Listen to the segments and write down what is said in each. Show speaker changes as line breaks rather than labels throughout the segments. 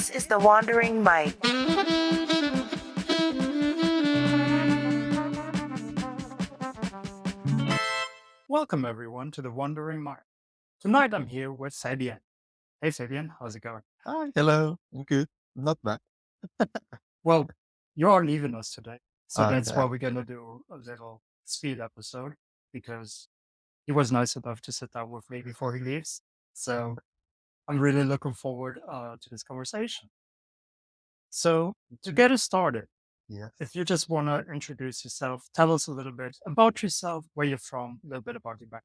This is the Wandering Mind.
Welcome everyone to the Wandering Mark. Tonight I'm here with Fabian. Hey Fabian, how's it going?
Hi, hello. I'm good. Not bad.
Well, you're leaving us today, so that's
Okay.
why we're gonna do a little speed episode because he was nice enough to sit down with me before he leaves. So I'm really looking forward to this conversation. So to get us started,
Yes.
if you just want to introduce yourself, tell us a little bit about yourself, where you're from, a little bit about your background.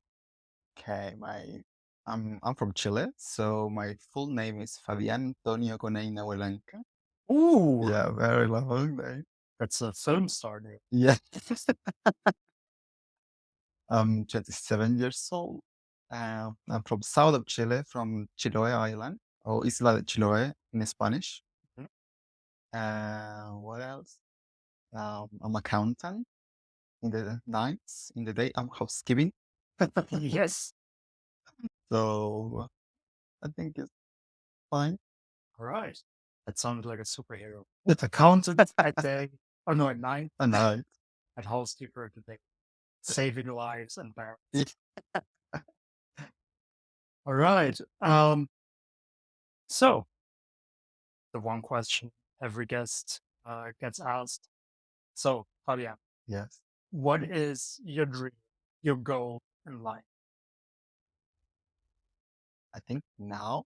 Okay. I'm from Chile, so my full name is Fabian Antonio Coneina Huelanca.
Ooh,
Yeah, very long name.
that's a film star name.
Yeah. I'm 27 years old. I'm from south of Chile, from Chiloé Island, or Isla de Chiloé in Spanish.
Mhm.
What else? I'm accountant in the nights. In the day, I'm housekeeping.
Yes.
So I think it's fine.
All right. That sounded like a superhero. Accountant at day, oh no, at night,
A night.
at housekeeper at the day, saving lives and parents.
Yeah.
All right. So the one question every guest gets asked. So, Fabian,
Yes.
what is your dream, your goal in life?
I think now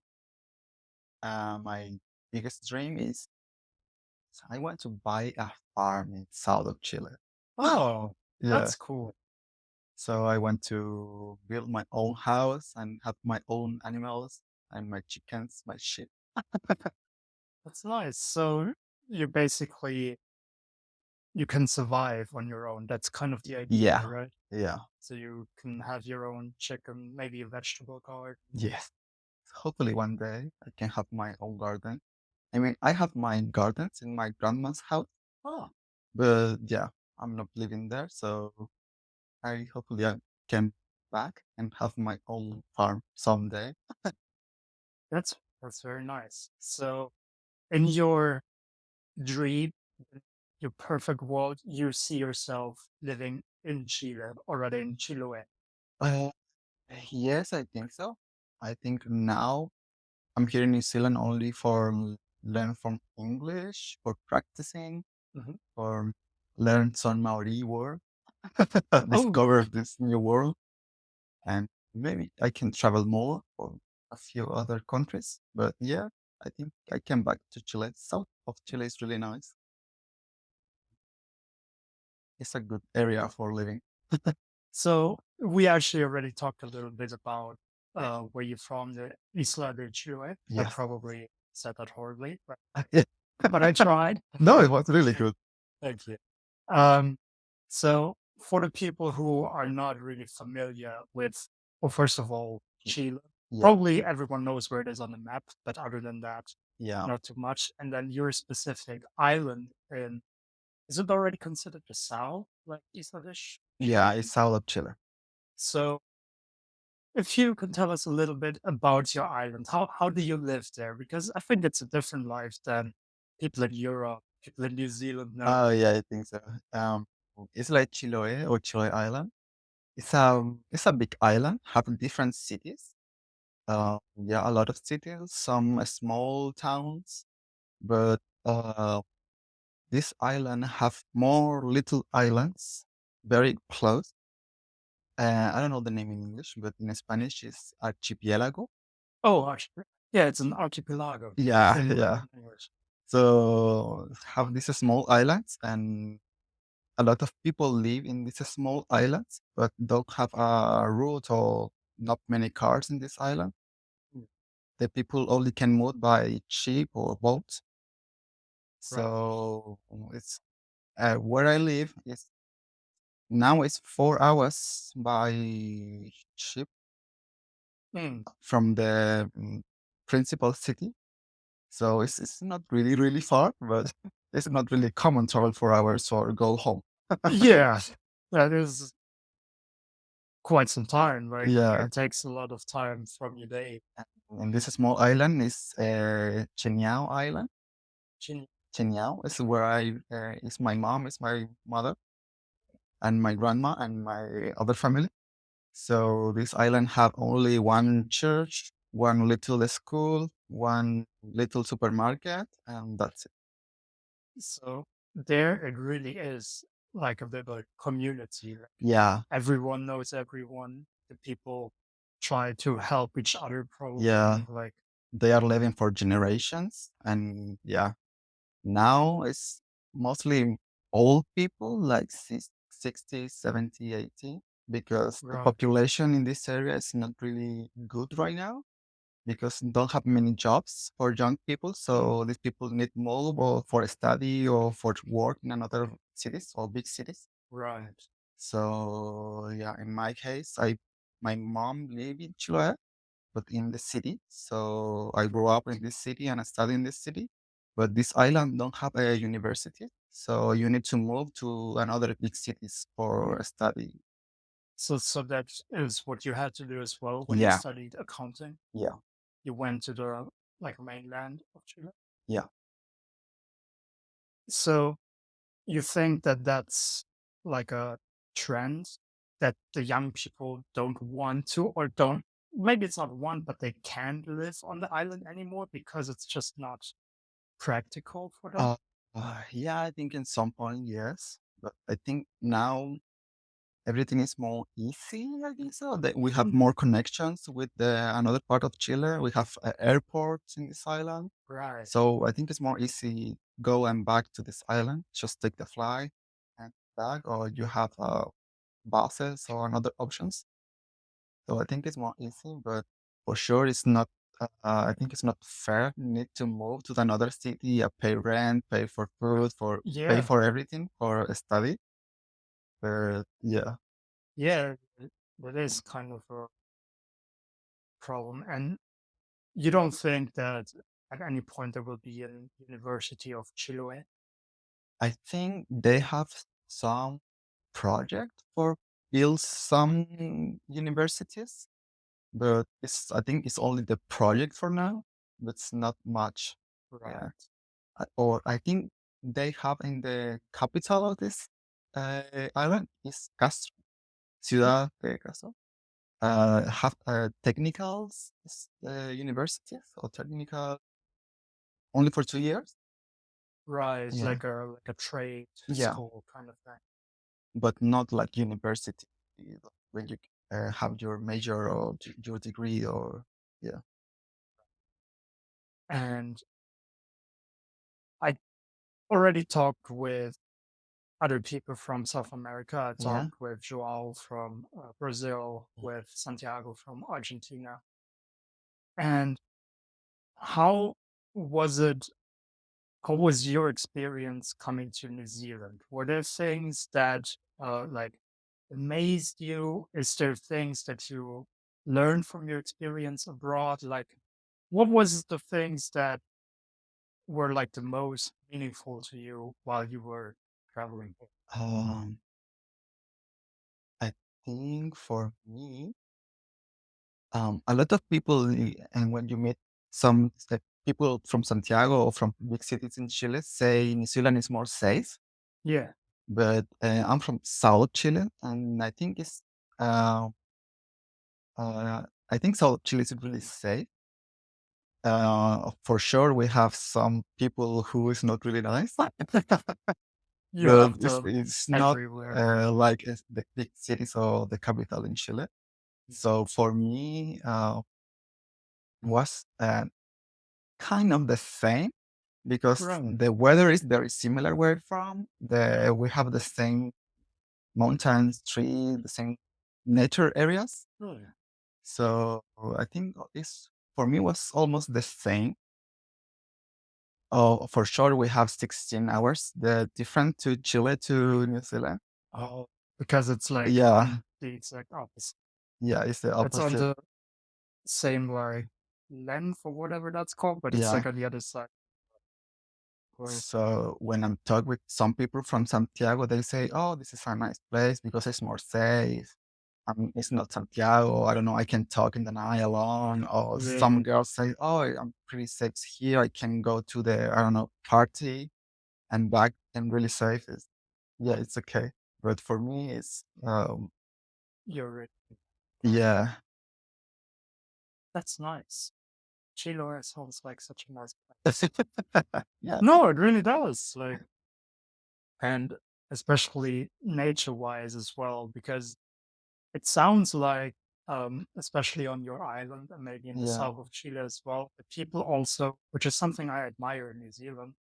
my biggest dream is I want to buy a farm in south of Chile.
Oh,
Yeah.
that's cool.
So I want to build my own house and have my own animals and my chickens, my sheep.
That's nice. So you basically you can survive on your own. That's kind of the idea,
Yeah.
right?
Yeah.
So you can have your own chicken, maybe a vegetable garden.
Yes. Hopefully one day I can have my own garden. I mean, I have my gardens in my grandma's house,
Oh,
but yeah, I'm not living there. So I hopefully I can back and have my own farm someday.
that's that's very nice. So in your dream, your perfect world, you see yourself living in Chile, already in Chiloé.
Uh, yes, I think so. I think now I'm here in New Zealand only for learn from English, for practicing,
Mhm.
for learn some Maori word,
Oh,
discover this new world, and maybe I can travel more for a few other countries. But yeah, I think I came back to Chile. South of Chile is really nice. It's a good area for living.
so we actually already talked a little bit about where you're from, the Isla de Chiloé. I
Yes.
probably said that horribly,
Yeah.
but I tried.
No, it was really good.
Thank you. Um, so for the people who are not really familiar with, well, first of all, Chile,
Yeah.
probably everyone knows where it is on the map, but other than that,
Yeah.
not too much. And then your specific island in, is it already considered the south, like Isladish?
Yeah, it's south of Chile.
So if you can tell us a little bit about your island, how do you live there? Because I think it's a different life than people in Europe, people in New Zealand know.
Oh yeah, I think so. It's like Chiloé or Chiloé Island. It's a big island, having different cities. Yeah, a lot of cities, some small towns, but this island have more little islands, very close. I don't know the name in English, but in Spanish it's archipelago.
Oh, yeah, it's an archipelago
Yeah,
in
yeah.
English.
So have these small islands, and a lot of people live in these small islands, but don't have a route or not many cars in this island.
Mm.
The people only can move by ship or boat.
Right.
So it's where I live is now it's 4 hours by ship
Mm.
from the principal city. So it's not really far, but it's not really common travel 4 hours or go home.
Yeah, that is quite some time. Like
Yeah.
it takes a lot of time from your day.
And this small island is Chenyao Island.
Chin-
Chenyao is where is my mom, is my mother, and my grandma, and my other family. So this island have only one church, one little school, one little supermarket, and that's it.
So there it really is like a bit of a community. Like
Yeah,
everyone knows everyone. The people try to help each other
yeah.
probably. Like,
They are living for generations, and yeah, now it's mostly old people, like 60, 70, 80, because the
right,
population in this area is not really good right now because don't have many jobs for young people. So these people need move or for study or for work in another cities or big cities.
right.
So yeah, in my case, my mom live in Chile, but in the city. So I grew up in this city and I study in this city. But this island don't have a university, so you need to move to another big cities for study.
So that is what you had to do as well when you
Yeah,
studied accounting.
yeah,
You went to the like mainland of Chile.
yeah.
So you think that that's like a trend that the young people don't want to or don't maybe it's not want, but they can't live on the island anymore because it's just not practical for them?
Uh, yeah, I think in some point yes, but I think now everything is more easy. I think so. That we have
Mm,
more connections with another part of Chile. We have airports in this island.
right.
So I think it's more easy go and back to this island. Just take the flight and back, or you have buses or another options. So I think it's more easy, but for sure it's not. I think it's not fair. You need to move to another city, pay rent, pay for food, pay
Yeah.
for everything for a study. But yeah,
Yeah. That is kind of a problem. And you don't think that at any point there will be a University of Chiloé?
I think they have some project for build some universities, but I think it's only the project for now, but it's not much. Yeah.
Right.
Or I think they have in the capital of this island is Castro,
Mm,
Ciudad de Castro. Have technicals universities or technical only for 2 years.
right.
Yeah,
Like a trade
yeah,
school kind of thing.
but not like university when you have your major or your degree or yeah,
And I already talked with other people from South America. I
yeah.
talked with Joao from Brazil, with Santiago from Argentina. And how was it? How was your experience coming to New Zealand? Were there things that like amazed you? Is there things that you learned from your experience abroad? Like, what was the things that were like the most meaningful to you while you were traveling?
Um, I think for me, a lot of people, and when you meet some people from Santiago or from big cities in Chile, say New Zealand is more safe.
Yeah,
But I'm from South Chile, and uh, I think South Chile is really safe. For sure, we have some people who is not really nice,
you
but
have
it's
them
it's not
everywhere.
like the big cities or the capital in Chile. So for me, was kind of the same because
Right.
the weather is very similar where I'm from. We have the same mountains, trees, the same nature areas.
Really?
So I think it's for me was almost the same. Oh, for sure, we have 16 hours, the different to Chile to New Zealand.
Oh, because it's like
Yeah,
on the exact opposite.
yeah, it's the
It's on
opposite.
the same like length or whatever that's called, but it's
Yeah.
like on the other side. Of course.
So when I'm talk with some people from Santiago, they say, "Oh, this is a nice place because it's more safe." it's not Santiago. I don't know. I can talk in the night alone. Or some
Really,
girls say, "Oh, I'm pretty safe here. I can go to the I don't know party and back and really safe." Yeah, it's okay. But for me, it's
you're right.
yeah,
That's nice. Chile sounds like such a nice place.
yeah,
No, it really does. Like, and especially nature-wise as well, because it sounds like, especially on your island and maybe in the
yeah,
south of Chile as well, the people also, which is something I admire in New Zealand,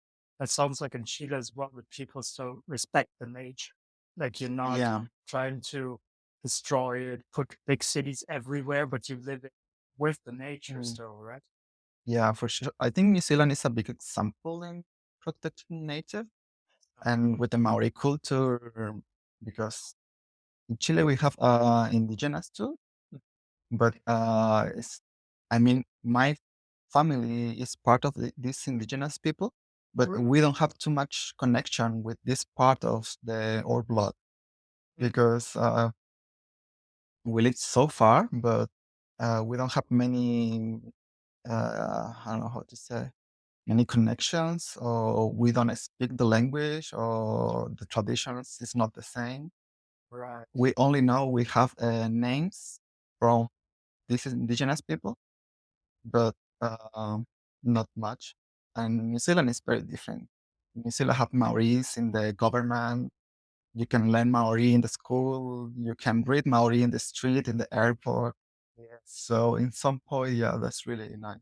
that sounds like in Chile as well, that people still respect the nature. Like you're not
yeah.
trying to destroy it, put big cities everywhere, but you live it with the nature
Mm.
still, right?
Yeah, for sure. I think New Zealand is a big example in protecting nature and with the Maori culture, because in Chile we have indigenous too, but I mean, my family is part of these indigenous people, but
R-
we don't have too much connection with this part of our blood
mm,
because we live so far, but we don't have many. I don't know how to say many connections, or we don't speak the language, or the traditions is not the same.
Right.
We only know we have names from these indigenous people, but not much. And New Zealand is very different. New Zealand have Maoris in the government. You can learn Maori in the school. You can read Maori in the street, in the airport.
Yes.
So in some point, yeah, that's really nice.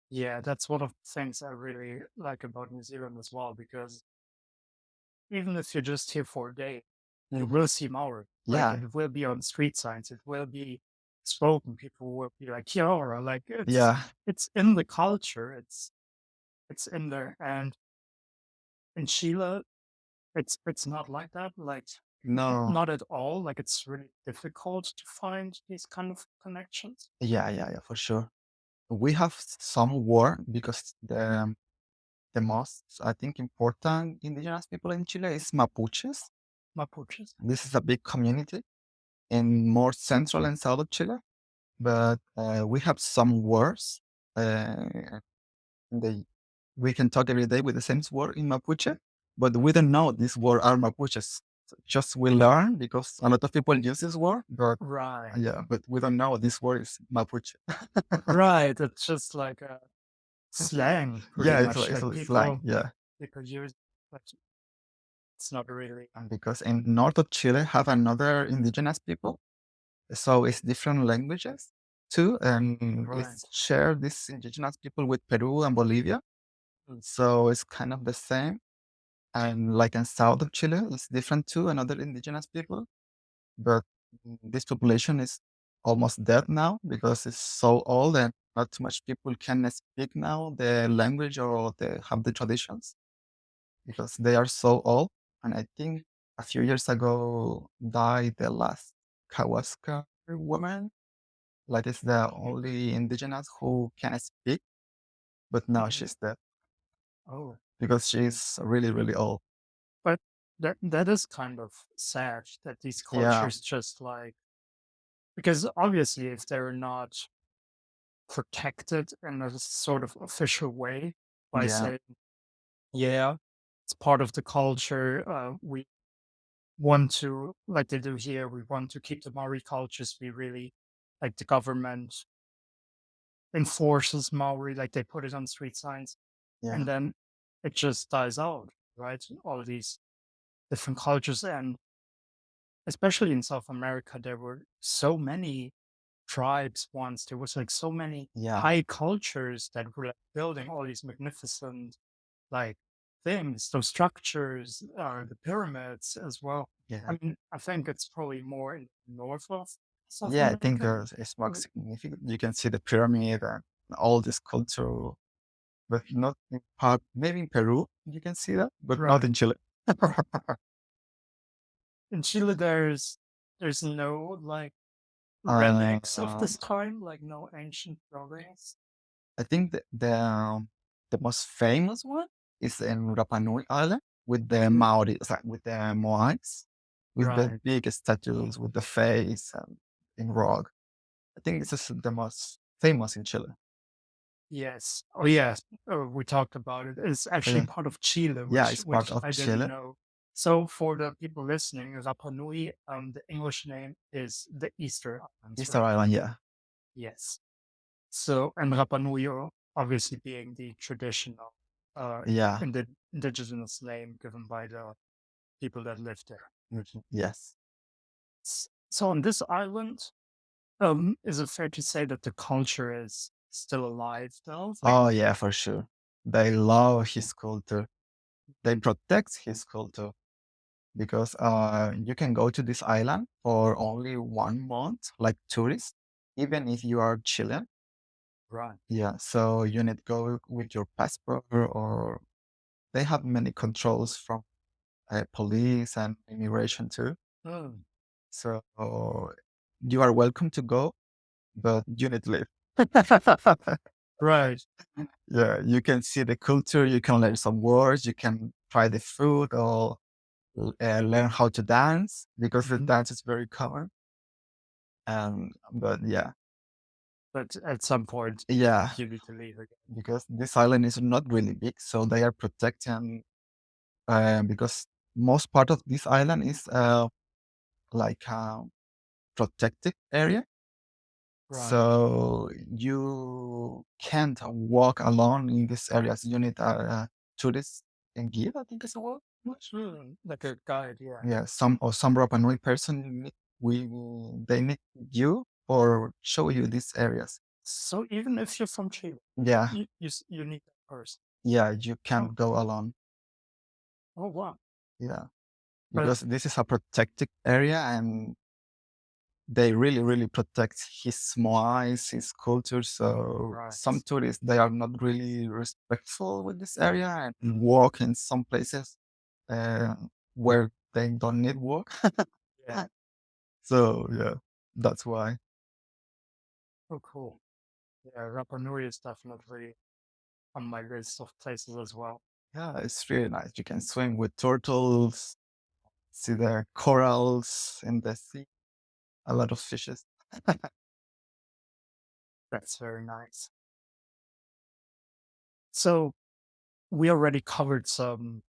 Yeah, that's one of the things I really like about New Zealand as well, because even if you're just here for a day, you
Mhm.
will see Maori. Like
Yeah,
it will be on street signs, it will be spoken. People will be like "Kia ora." Like
yeah,
it's in the culture. It's in there. And in Chile, it's not like that. Like
no,
not at all. Like it's really difficult to find these kind of connections.
yeah, for sure. We have some war because the most, I think, important indigenous people in Chile is Mapuches.
Mapuches.
This is a big community in more central and south of Chile, but we have some words. Uh, they, we can talk every day with the same word in Mapuche, but we don't know these words are Mapuches. Just we learn because a lot of people use this word, but
Right.
yeah, but we don't know this word is Mapuche.
Right. It's just like a slang, pretty
Yeah,
much.
it's
Like
a slang. Yeah.
people use, but it's not really
And because in north of Chile have another indigenous people, so it's different languages too, and
right.
it's share this indigenous people with Peru and Bolivia.
Mm.
So it's kind of the same. And like in south of Chile, it's different too, another indigenous people. But this population is almost dead now because it's so old and not too much people can speak now the language or they have the traditions because they are so old. And I think a few years ago died the last Kawaska woman. Like it's the only indigenous who can speak, but now
Mhm.
she's dead
Oh,
because she's really, really old.
but that is kind of sad that these
Yeah,
cultures just like, because obviously if they're not protected in a sort of official way by
yeah,
saying, yeah, it's part of the culture. We want to, like they do here, we want to keep the Maori cultures. We really like the government enforces Maori, like they put it on street signs,
yeah,
and then it just dies out, right? All these different cultures, and especially in South America, there were so many tribes once. There was like so many
yeah,
high cultures that were like building all these magnificent like things, those structures, the pyramids as well.
yeah.
I mean, I think it's probably more in the north of South
Yeah, I think
America.
it's more
Uh,
significant. You can see the pyramid and all this culture, but not in part, maybe in Peru, you can see that, but not
Right.
in Chile.
In Chile, there's no like
Uh,
relics of this time, like no ancient buildings.
I think the most famous one is in Rapa Nui Island with the
Mm.
Maori, sorry, with the Moais, with the
Right.
big statues with the face and in rock. I think this is the most famous in Chile.
Yes. Oh, yes. We talked about it. It's
Oh,
actually
yeah.
part of Chile,
Yeah,
which
it's part
which
of
I didn't
Chile.
know. So for the people listening, Rapa Nui, the English name is the Easter Islands,
Easter
right?
Island, yeah.
Yes. So and Rapa Nui obviously being the traditional uh
Yeah.
indigenous name given by the people that live there.
Mhm. Yes.
So on this island, is it fair to say that the culture is still alive though? Like,
Oh, yeah, for sure. They love his culture. They protect his culture because you can go to this island for only 1 month, like tourist, even if you are Chilean.
right.
Yeah, so you need to go with your passport, or they have many controls from police and immigration too.
Mm,
So you are welcome to go, but you need to leave.
right.
Yeah, you can see the culture, you can learn some words, you can try the food, or learn how to dance because the
Mhm.
dance is very common. But yeah,
But at some point,
yeah,
you need to leave again.
because this island is not really big, so they are protecting because most part of this island is like a protected area.
Right.
So you can't walk alone in these areas. You need a tourist and guide, I think is the word.
Like a guide, yeah.
Yeah, some Rapa Nui person we they need you or show you these areas.
So even if you're from Chile,
Yeah,
you need that person.
yeah, you
Oh,
can't go alone.
oh wow.
Yeah,
But
because this is a protected area, and they really, really protect his smiles, his culture. So some
right.
tourists, they are not really respectful with this area and walk in some places uh, where they don't need walk.
Yeah.
So yeah, that's why.
Oh, cool. Yeah, Rapa Nui is definitely on my list of places as well.
Yeah, it's really nice. You can swim with turtles, see the corals in the sea, a lot of fishes.
That's very nice. So we already covered some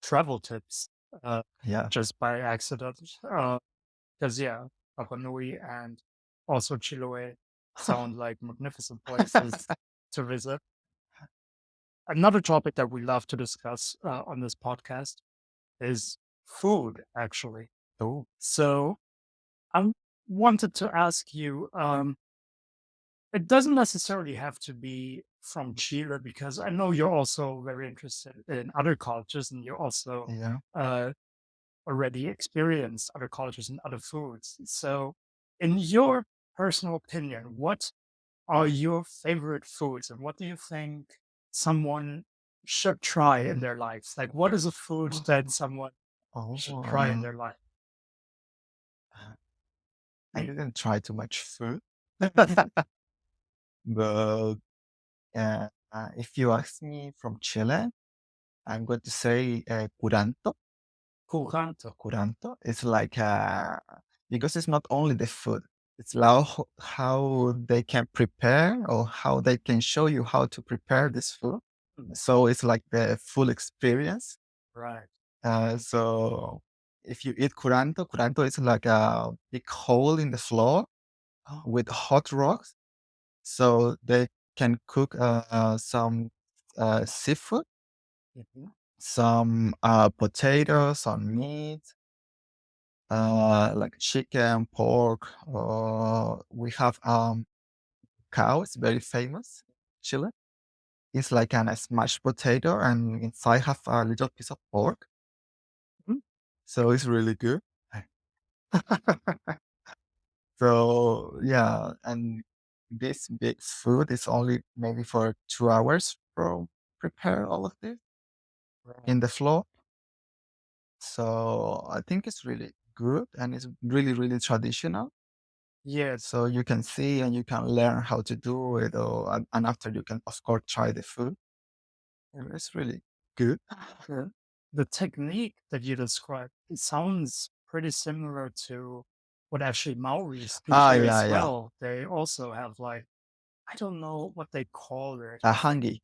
travel tips, uh,
Yeah.
just by accident. Because yeah, Rapa Nui and also Chiloé sound like magnificent places to visit. Another topic that we love to discuss on this podcast is food, actually.
Oh,
So I wanted to ask you, it doesn't necessarily have to be from Chile because I know you're also very interested in other cultures and you also
yeah.
uh, already experienced other cultures and other foods. So, in your personal opinion, what are your favorite foods and what do you think someone should try in their lives? Like, what is a food that someone
Oh,
should try in their life?
I didn't try too much food, but if you ask me from Chile, I'm going to say curanto.
Curanto.
Curanto is like because it's not only the food, it's how they can prepare or how they can show you how to prepare this food.
Mm,
So it's like the full experience.
right.
So if you eat curanto, curanto is like a big hole in the floor
Oh,
with hot rocks. So they can cook some seafood,
mhm,
some potatoes, some meat, like chicken, pork. We have cow. It's very famous, in Chile. It's like a smashed potato, and inside have a little piece of pork.
mhm.
So it's really good. So yeah, and this big food is only maybe for 2 hours for prepare all of this
Right.
in the floor. So I think it's really good and it's really, really traditional.
Yeah.
So you can see and you can learn how to do it, or and after you can of course try the food. And it's really good.
The technique that you described, it sounds pretty similar to what actually Maoris in
Ah,
Chile
yeah,
as
yeah.
well. They also have like, I don't know what they call it.
A
I think
hangi.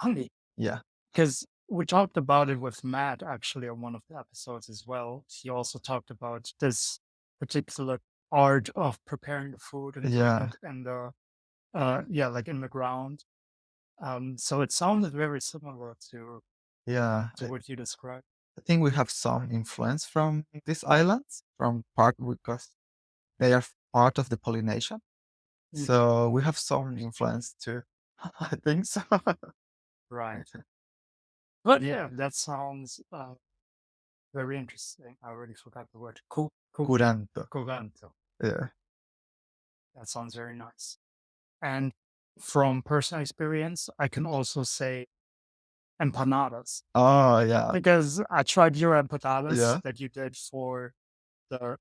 honey,
Yeah.
because we talked about it with Matt actually on one of the episodes as well. He also talked about this particular art of preparing the food and putting
Yeah.
it in the yeah, like in the ground. So it sounded very similar
Yeah.
to what you described.
I think we have some influence from these islands, from part because they are part of the Polynesian.
Mhm.
So we have some influence too. I think so.
Right. But yeah, that sounds very interesting. I already forgot the word.
Curanto.
Curanto.
Yeah.
That sounds very nice. And from personal experience, I can also say empanadas
Oh, yeah.
because I tried your empanadas
Yeah.
that you did for the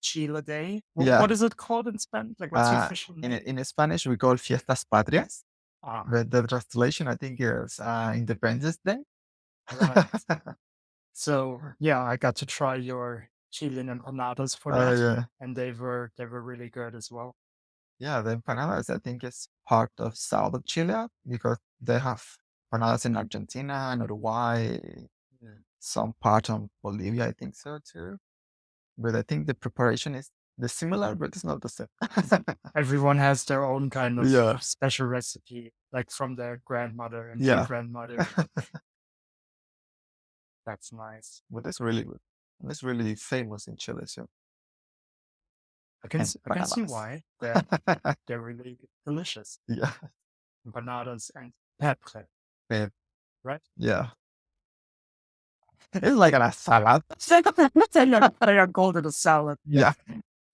Chile Day.
Yeah.
What is it called in Spanish? Like, what's the official name?
In Spanish, we call Fiestas Patrias,
Ah,
but the translation, I think, is Independence Day.
right. So yeah, I got to try your Chilean empanadas for that,
Yeah.
and they were really good as well.
Yeah, the empanadas, I think, is part of south of Chile because they have empanadas in Argentina and Uruguay,
Yeah.
some part of Bolivia, I think so too. But I think the preparation is the similar, but it's not the same.
Everyone has their own kind of
Yeah,
special recipe, like from their grandmother and great
yeah.
grandmother. That's nice.
But it's really good. And it's really famous in Chile, so
I can see
empanadas.
why they're really delicious.
Yeah.
Empanadas and pepre,
Eh,
right?
yeah. It's like a salad.
They are called it a salad,
Yeah.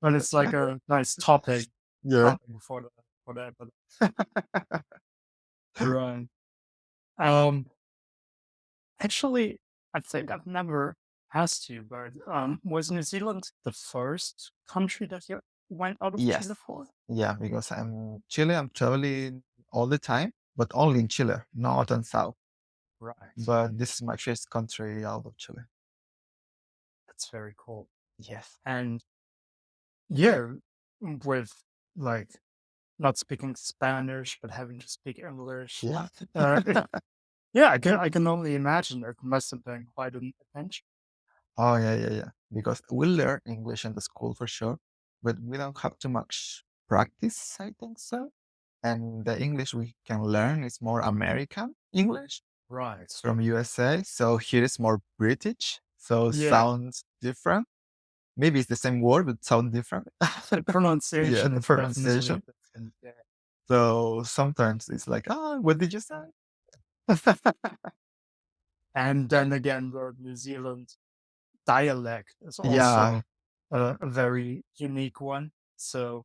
but it's like a nice topping,
Yeah.
topping for the right. Um, actually, I think I've never asked you, but was New Zealand the first country that you went out of
Yes.
Chile for?
Yeah, because I'm Chile, I'm traveling all the time, but only in Chile, not in South.
Right.
But this is my first country out of Chile.
That's very cool.
Yes.
And yeah, with like not speaking Spanish but having to speak English.
Yeah.
Uh, yeah, I can only imagine it must have been quite an adventure.
Oh, yeah, yeah, yeah. Because we learn English in the school for sure, but we don't have too much practice, I think so. And the English we can learn is more American English
Right.
from USA. So here is more British. So
Yeah,
sounds different. Maybe it's the same word, but sound different.
the
Yeah,
pronunciation
the
is definitely
pronunciation.
different. Yeah.
So sometimes it's like, oh, what did you say?
And then again, the New Zealand dialect is
Yeah,
also a very unique one. So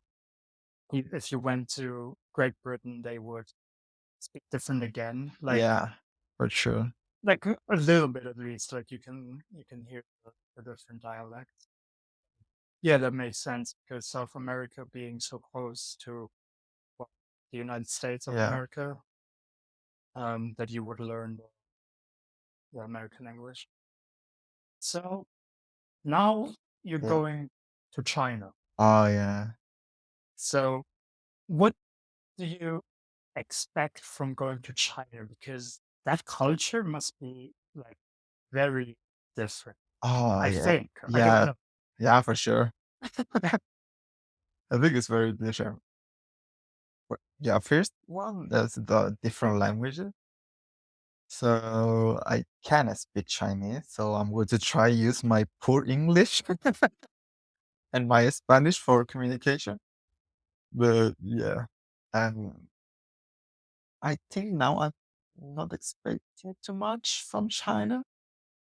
if you went to Great Britain, they would speak different again,
yeah, for sure.
like a little bit at least. Like you can hear the different dialects. Yeah, that makes sense because South America being so close to well, the United States of
Yeah,
America, that you would learn the American English. So now you're
yeah.
going to China.
Oh, yeah.
So what do you expect from going to China? Because that culture must be like very different.
Oh,
I
yeah.
think. I don't
Yeah,
know.
yeah, for sure. I think it's very different. Yeah, first one, there's the different languages. So I can speak Chinese, so I'm going to try use my poor English and my Spanish for communication. But yeah, and I think now I'm not expecting too much from China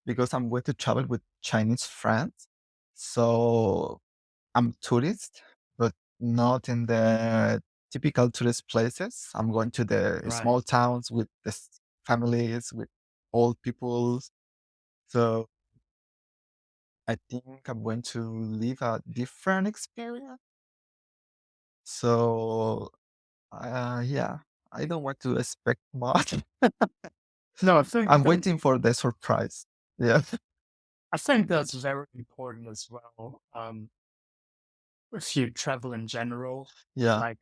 because I'm going to travel with Chinese friends. So I'm tourist, but not in the typical tourist places. I'm going to the
Right.
small towns with the families, with old people. So I think I'm going to live a different experience. So yeah, I don't want to expect much.
No, I think
I'm waiting for the surprise. Yeah.
I think that's very important as well. If you travel in general,
Yeah.
like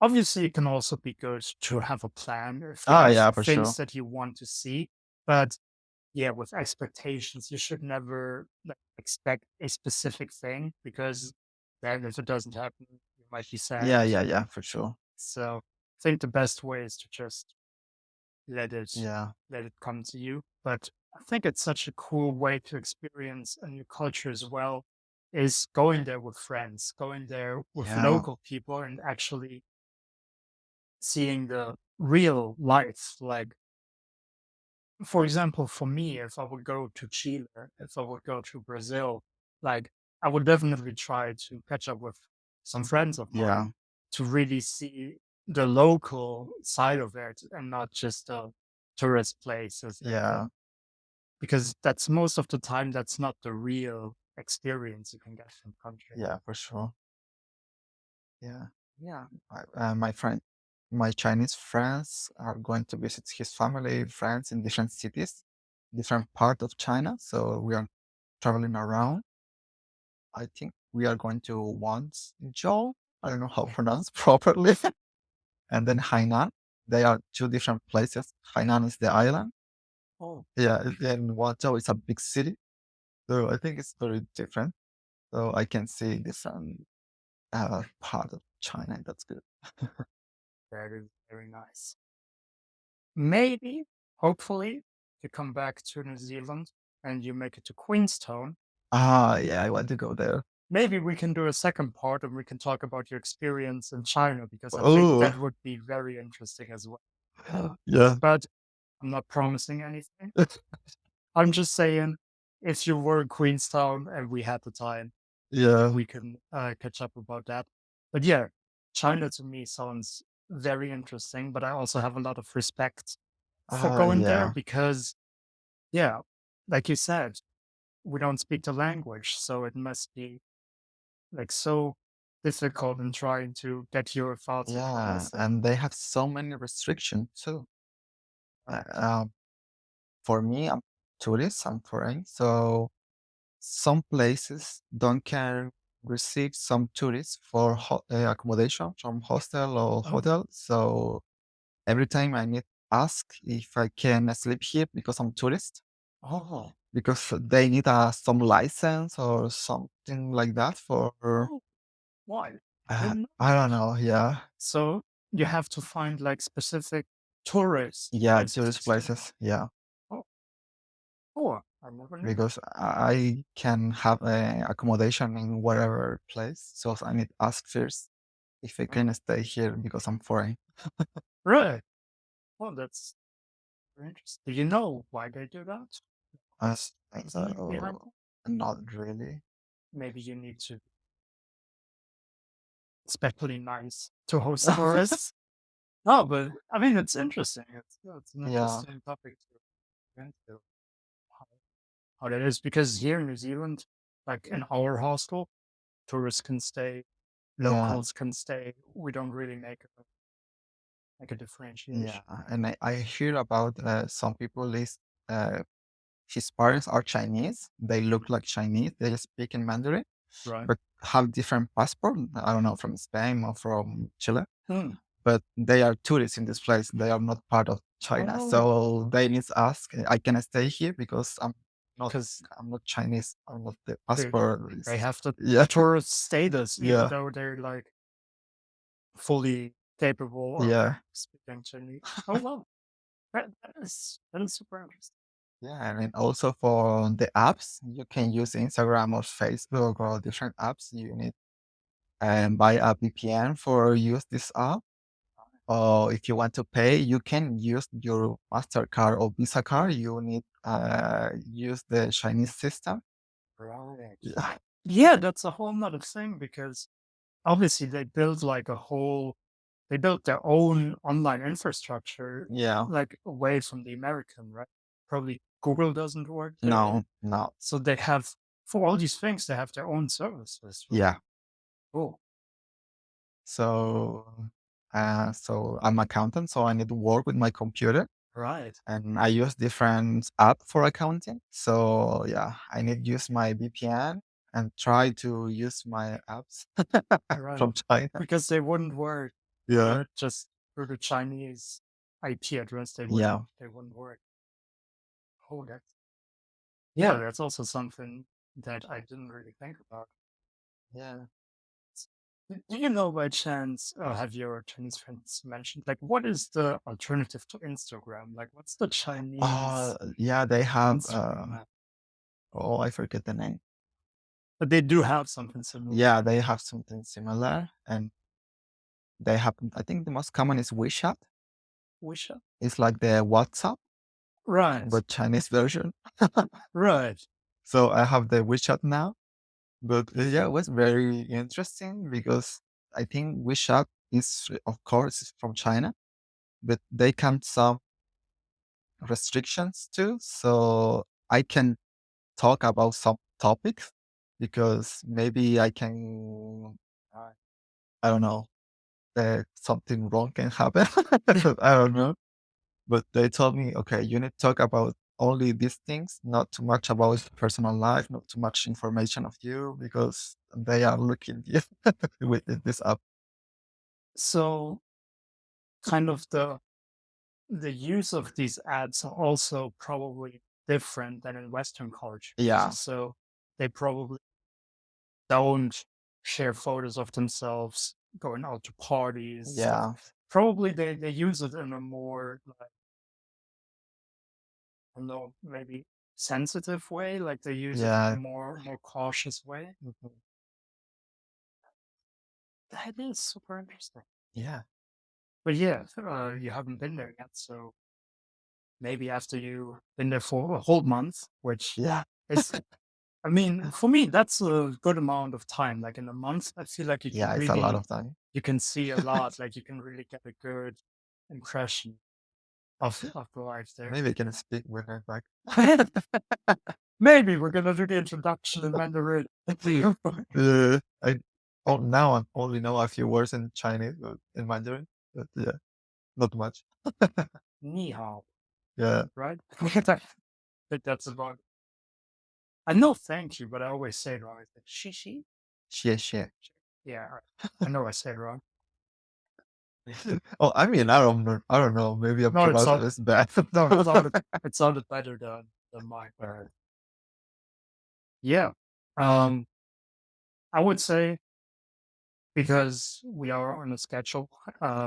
obviously it can also be good to have a plan if you
Ah,
have
yeah, for
things
sure.
that you want to see. But yeah, with expectations, you should never like, expect a specific thing because then if it doesn't happen, you might be sad.
Yeah, yeah, yeah, for sure.
So I think the best way is to just let it
Yeah,
let it come to you. But I think it's such a cool way to experience a new culture as well, is going there with friends, going there with
yeah,
local people and actually seeing the real life. Like, for example, for me, if I would go to Chile, if I would go to Brazil, like I would definitely try to catch up with some friends of
yeah,
mine to really see the local side of it and not just the tourist places and
yeah,
because that's most of the time that's not the real experience you can get from country.
yeah, for sure. Yeah.
Yeah.
My friend, my Chinese friends are going to visit his family, friends in different cities, different part of China. So we are traveling around. I think we are going to once Zhou. I don't know how to pronounce properly. And then Hainan. They are two different places. Hainan is the island.
Oh,
Yeah, and Guangzhou is a big city. So I think it's very different. So I can see different part of China. That's good.
that is very nice. Maybe, hopefully, you come back to New Zealand and you make it to Queenstown.
Ah, yeah, I want to go there.
Maybe we can do a second part and we can talk about your experience in China because I think
Oh,
that would be very interesting as well.
yeah,
But I'm not promising anything. I'm just saying, if you were in Queenstown and we had the time,
yeah,
we can catch up about that. But yeah, China to me sounds very interesting, but I also have a lot of respect for going there
yeah,
because, yeah, like you said, we don't speak the language, so it must be like so difficult in trying to get your thoughts
yeah.
across. And
And they have so many restrictions too. Uh,
right,
um, for me, I'm tourist, I'm foreign, so some places don't can receive some tourists for accommodation from hostel or
oh,
hotel. So every time I need ask if I can sleep here because I'm tourist,
oh,
because they need some license or something like that for
oh, why? I didn't know
I don't
that.
know. Yeah,
So you have to find like specific tourist
yeah,
places to
tourist
stay.
places. Yeah,
Oh, oh, I never knew that.
because I can have accommodation in whatever place. So I need ask first if I
Oh,
can stay here because I'm foreign.
really? Oh, that's very interesting. Do you know why they do that?
As
Reasoning behind that?
not really.
Maybe you need to especially nice to host tourists. No, but I mean it's interesting. It's an
Yeah,
interesting topic to get into how, how that is because here in New Zealand, like in our hostel, tourists can stay,
yeah,
locals can stay. We don't really make a
yeah.
differentiation.
And I hear about some people is uh, his parents are Chinese. They look like Chinese. They speak in Mandarin,
Right.
but have different passport. I don't know, from Spain or from Chile.
Hmm.
But they are tourists in this place. They are not part of China.
Oh,
So they need to ask, I can stay here because not
because
I'm not Chinese. I'm not the
they
passport
they
is
have the
yeah,
tourist status, even
yeah,
though they're like fully capable of
yeah.
speaking Chinese. Oh wow, that is super interesting.
Yeah, and then also for the apps, you can use Instagram or Facebook or different apps. You need buy a VPN for use this app. Or if you want to pay, you can use your Mastercard or Visa card. You need use the Chinese system.
Right.
Yeah,
Yeah, that's a whole nother thing because obviously they built their own online infrastructure
yeah.
like away from the American, right? Probably Google doesn't work there.
No, no.
So they have for all these things, they have their own services, right?
Yeah.
Cool.
So, so I'm accountant, so I need to work with my computer.
Right.
and I use different app for accounting. So yeah, I need to use my VPN and try to use my apps
Right.
from China.
Because they wouldn't work
Yeah,
just through the Chinese IP address.
yeah,
They wouldn't work. Oh, yeah, that's also something that I didn't really think about.
yeah.
Do you know by chance, have your Chinese friends mentioned, like, what is the alternative to Instagram? Like, what's the Chinese
Yeah, they have
Instagram app?
oh, I forget the name.
But they do have something similar.
Yeah, they have something similar, and they have. I think the most common is WeChat.
Wish up.
It's like the WhatsApp,
Right,
but Chinese version.
right.
So I have the WeChat now, but yeah, it was very interesting because I think WeChat is, of course, from China, but they come some restrictions too. So I can talk about some topics because maybe I can, uh, I don't know, something wrong can happen. I don't know. But they told me, okay, you need to talk about only these things, not too much about personal life, not too much information of you, because they are looking you with this app.
So, kind of the use of these ads are also probably different than in Western cultures.
Yeah,
So, they probably don't share photos of themselves going out to parties, stuff.
yeah,
Probably they use it in a more, like, I don't know, maybe sensitive way, like they use it in a
yeah,
more cautious way.
mhm,
That is super interesting.
yeah,
But yeah, you haven't been there yet, so maybe after you've been there for a whole month, which
yeah,
is, I mean, for me, that's a good amount of time. Like in a month, I feel like
yeah. It's a lot of time.
you can see a lot. Like you can really get a good impression of the life there.
Maybe I can speak when I'm back.
Maybe we're gonna do the introduction in Mandarin.
I now I only know a few words in Chinese, but in Mandarin, but yeah, not much.
Ni hao,
Yeah,
right? I think that's about. I know thank you, but I always say it wrong. It's like shishi.
share, share.
Yeah, right. I know I say it wrong.
Oh, I mean, I don't know. Maybe I'm
No,
pronouncing this bad.
no, it sounded better than mine. Yeah. Um, I would say because we are on a schedule,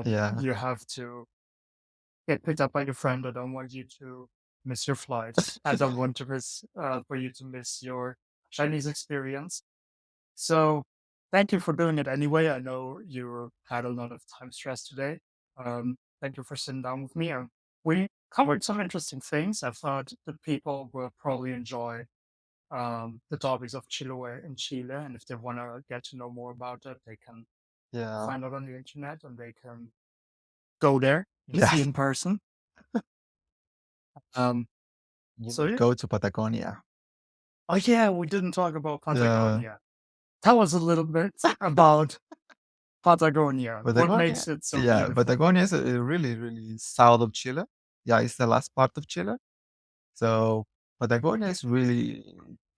Yeah,
you have to get picked up by your friend. I don't want you to miss your flight. I don't want to miss for you to miss your Chinese experience. So thank you for doing it anyway. I know you had a lot of time stress today. Thank you for sitting down with me. We covered some interesting things. I thought the people will probably enjoy the topics of Chiloé in Chile. And if they want to get to know more about it, they can
yeah,
find out on the internet and they can go there and
yeah.
see in person. Um,
You
so
need to
yeah.
go to Patagonia.
Oh yeah, we didn't talk about
Yeah,
Patagonia. Tell us a little bit about Patagonia. What
Patagonia.
makes it so
Yeah,
beautiful?
Patagonia is really, really south of Chile. Yeah, it's the last part of Chile. So Patagonia is really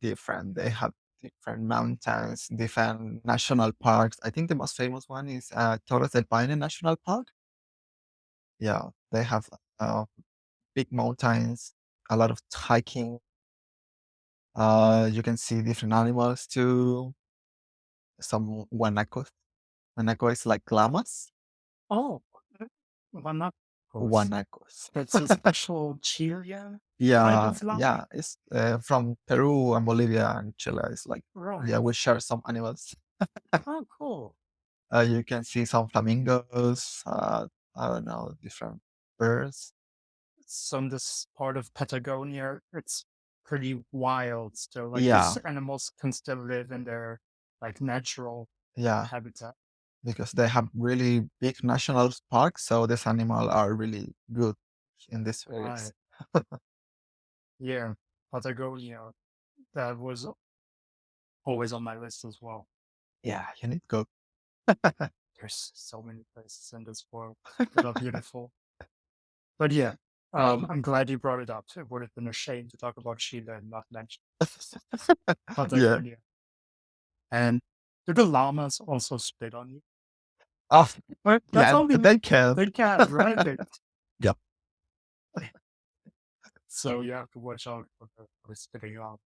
different. They have different mountains, different national parks. I think the most famous one is Torres del Paine National Park. Yeah, they have uh, big mountains, a lot of hiking. You can see different animals too. Some guanacos. Guanaco is like llamas.
Oh, Guanacos.
Guanacos.
That's a special Chilean type
Yeah,
of llama?
yeah. It's from Peru and Bolivia and Chile. It's like,
Right.
yeah, we share some animals.
Oh, cool.
You can see some flamingos. I don't know, different birds.
So in this part of Patagonia, it's pretty wild still. Like these
Yeah,
animals can still live in their like natural
yeah,
habitat.
because they have really big national parks, so these animals are really good in these
Right.
areas.
Yeah. Patagonia. That was always on my list as well.
Yeah, you need to go.
There's so many places in this world that are beautiful. But yeah. I'm glad you brought it up. It would have been a shame to talk about Chile and not mention. But thank
Yeah.
you. And do the llamas also spit on you?
Oh,
But that's
yeah,
only
they can.
they can, right?
Yep.
So you have to watch out for spitting you out.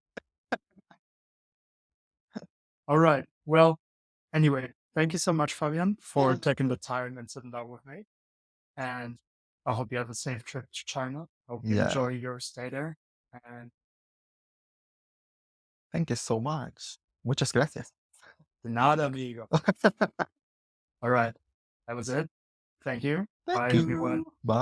All right. Well, anyway, thank you so much, Fabian, for taking the time and sitting down with me. And I hope you have a safe trip to China. Hope you
Yeah.
enjoy your stay there. And
Thank you so much. Muchas gracias.
de nada, amigo. All right. That was it. Thank you.
Thank
Bye, everyone.
you. Bye.